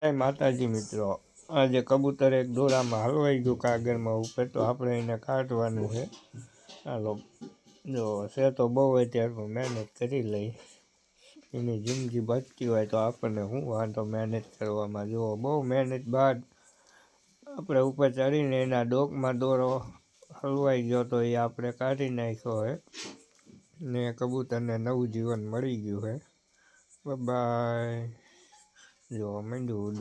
જય માતાજી મિત્રો, આજે કબૂતર એક દોરામાં હલવાઈ ગયું કાગળમાં ઉપર, તો આપણે એને કાઢવાનું છે. હાલો, જો છે તો બહુ અત્યારે પણ મહેનત કરી લઈ. એની જિંદગી બચતી હોય તો આપણને શું વાંધો મહેનત કરવામાં. જો બહુ મહેનત બાદ આપણે ઉપર ચડીને એના ડોકમાં દોરો હલવાઈ ગયો તો એ આપણે કાઢી નાખ્યો છે ને કબૂતરને નવું જીવન મળી ગયું છે. બાય. જો મંડ્યું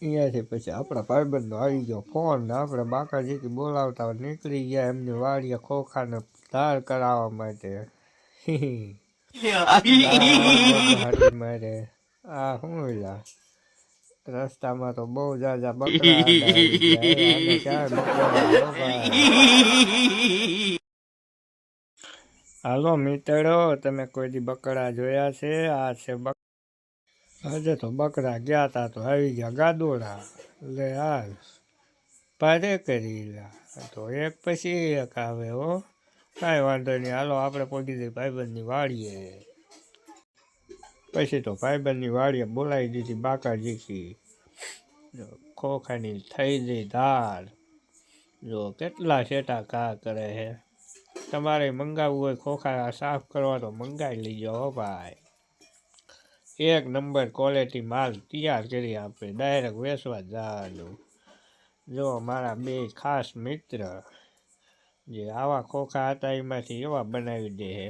અહીંયાથી પછી આપણા ભાઈબંધનો આવી ગયો ફોન ને આપણે બાકાજીથી બોલાવતા નીકળી ગયા એમની વાડીએ ખોખાને ધાર કરાવવા માટે. મારે આ શું લા રસ્તામાં તો બહુ જાજા બકરા આડા આવી ગયા. આને ક્યાં બકરા હાલો મિત્રો, તમે કોઈ દી બકરા જોયા છે? આ છે આજે તો બકરા ગયા તા તો આવી ગયા ગાદોડા. લે હાલ પારે કરી લા તો એક પછી એક આવે હો. કાંઈ વાંધો નહીં, હાલો આપણે પહોંચી જઈએ ભાઈબંધની વાડીએ. પછી તો ભાઈબંધની વાડીએ બોલાવી દીધી બાકાજીથી. જો ખોખાની થઈ ગઈ ધાર. જો કેટલા શેટા ઘા કરે છે. તમારે મંગાવવું હોય ખોખા સાફ કરવા તો મંગાવી લીજો હો ભાઈ. એક નંબર ક્વોલિટી માલ તૈયાર કરી આપે, ડાયરેક્ટ વેચવા જવાનું. જો મારા બે ખાસ મિત્ર જે આવા ખોખા હતા એમાંથી એવા બનાવી દે છે.